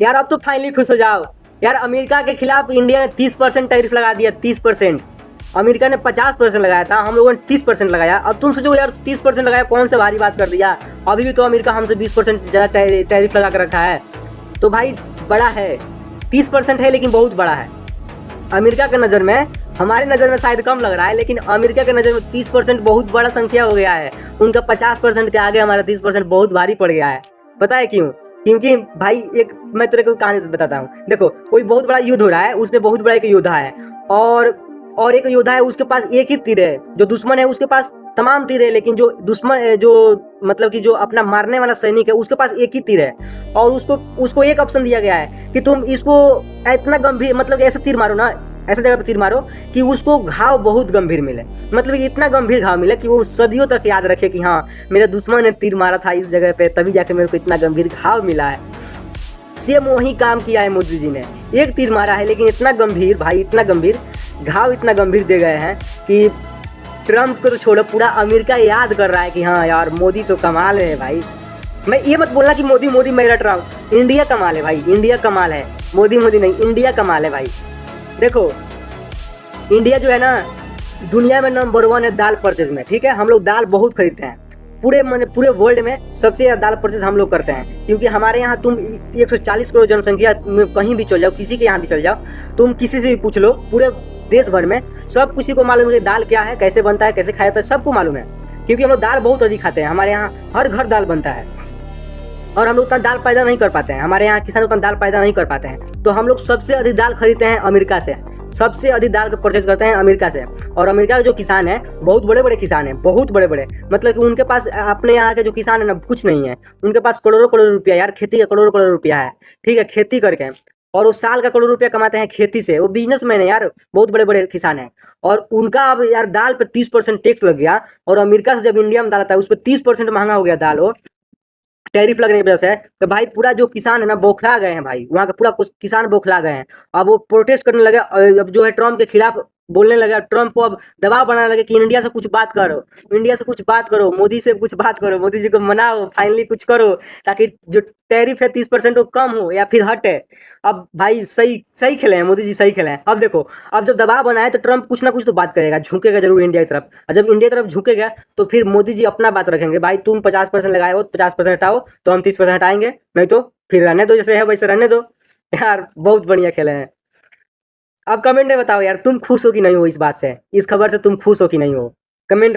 यार अब तो फाइनली खुश हो जाओ। यार अमेरिका के खिलाफ इंडिया ने 30% टैरिफ लगा दिया, 30%। अमेरिका ने 50% लगाया था, हम लोगों ने 30% लगाया। अब तुम सोचो यार 30% लगाया, कौन सा भारी बात कर दिया। अभी भी तो अमेरिका हमसे 20% ज़्यादा टैरिफ लगा कर रखा है। तो भाई बड़ा है, 30% है लेकिन बहुत बड़ा है। अमेरिका के नज़र में, हमारे नज़र में शायद कम लग रहा है, लेकिन अमेरिका के नज़र में 30% बहुत बड़ा संख्या हो गया है। उनका 50% के आगे हमारा 30% बहुत भारी पड़ गया है। पता है क्यों? क्योंकि भाई एक मैं तेरे को कहानी बताता हूँ। देखो कोई बहुत बड़ा युद्ध हो रहा है, उसमें बहुत बड़ा एक योद्धा है, और एक योद्धा है, उसके पास एक ही तीर है। जो दुश्मन है उसके पास तमाम तीर है, लेकिन जो दुश्मन जो मतलब कि जो अपना मारने वाला सैनिक है उसके पास एक ही तीर है। और उसको उसको एक ऑप्शन दिया गया है कि तुम इसको इतना गंभीर, मतलब ऐसा तीर मारो ना, ऐसा जगह पर तीर मारो कि उसको घाव बहुत गंभीर मिले। मतलब कि इतना गंभीर घाव मिले कि वो सदियों तक याद रखे कि हाँ मेरे दुश्मन ने तीर मारा था इस जगह पे, तभी जाके मेरे को इतना गंभीर घाव मिला है। सेम वही काम किया है मोदी जी ने। एक तीर मारा है लेकिन इतना गंभीर, भाई इतना गंभीर घाव, इतना गंभीर दे गए हैं कि ट्रम्प को तो छोड़ो, पूरा अमेरिका याद कर रहा है कि हाँ यार मोदी तो कमाल है भाई। मैं ये मत बोलना कि मोदी मोदी मैं रट रहा हूँ, इंडिया कमाल है भाई, इंडिया कमाल है। मोदी मोदी नहीं, इंडिया कमाल है भाई। देखो इंडिया जो है ना, दुनिया में नंबर 1 है दाल परचेज में, ठीक है। हम लोग दाल बहुत खरीदते हैं, पूरे वर्ल्ड में सबसे ज़्यादा दाल परचेज हम लोग करते हैं। क्योंकि हमारे यहाँ तुम 140 करोड़ जनसंख्या में कहीं भी चल जाओ, किसी के यहाँ भी चल जाओ, तुम किसी से भी पूछ लो, पूरे देश भर में सब किसी को मालूम है कि दाल क्या है, कैसे बनता है, कैसे खाया जाता है, सबको मालूम है। क्योंकि हम लोग दाल बहुत अधिक खाते हैं, हमारे यहाँ हर घर दाल बनता है। और हम लोग उतना दाल पैदा नहीं कर पाते हैं, हमारे यहाँ किसान उतना दाल पैदा नहीं कर पाते हैं। तो हम लोग सबसे अधिक दाल खरीदते हैं अमेरिका से, सबसे अधिक दाल का परचेज करते हैं अमेरिका से। और अमेरिका के जो किसान हैं बहुत बड़े बड़े किसान हैं, बहुत बड़े बड़े, मतलब कि उनके पास, अपने यहाँ के जो किसान है ना, कुछ नहीं है। उनके पास करोड़ों करोड़ रुपया, यार खेती का करोड़ों करोड़ रुपया है, ठीक है, खेती करके। और वो साल का करोड़ रुपया कमाते हैं खेती से, वो बिजनेसमैन है यार, बहुत बड़े बड़े किसान हैं। और उनका अब यार दाल पे 30% टैक्स लग गया, और अमेरिका से जब इंडिया में दाल आता है उस पर 30% महंगा हो गया दाल, वो टैरिफ लगने की वजह से। तो भाई पूरा जो किसान है ना बौखला गए हैं भाई, वहाँ का पूरा किसान बौखला गए हैं। अब वो प्रोटेस्ट करने लगे, अब जो है ट्रम्प के खिलाफ बोलने लगे, ट्रम्प को अब दबाव बनाने लगे कि इंडिया से कुछ बात करो, इंडिया से कुछ बात करो, मोदी से कुछ बात करो, मोदी जी को मनाओ, फाइनली कुछ करो, ताकि जो टैरिफ है 30% वो कम हो या फिर हटे। अब भाई सही सही खेले हैं मोदी जी, सही खेले हैं। अब देखो, अब जब दबाव बनाए तो ट्रम्प कुछ ना कुछ तो बात करेगा, झुकेगा जरूर इंडिया की तरफ। और जब इंडिया की तरफ झुकेगा तो फिर मोदी जी अपना बात रखेंगे, भाई तुम 50% लगाए हो, 50% हटाओ, तो हम 30% हटाएंगे, नहीं तो फिर रहने दो, जैसे है वैसे रहने दो। यार बहुत बढ़िया खेले हैं। अब कमेंट में बताओ यार, तुम खुश हो कि नहीं हो इस बात से, इस खबर से तुम खुश हो कि नहीं हो? कमेंट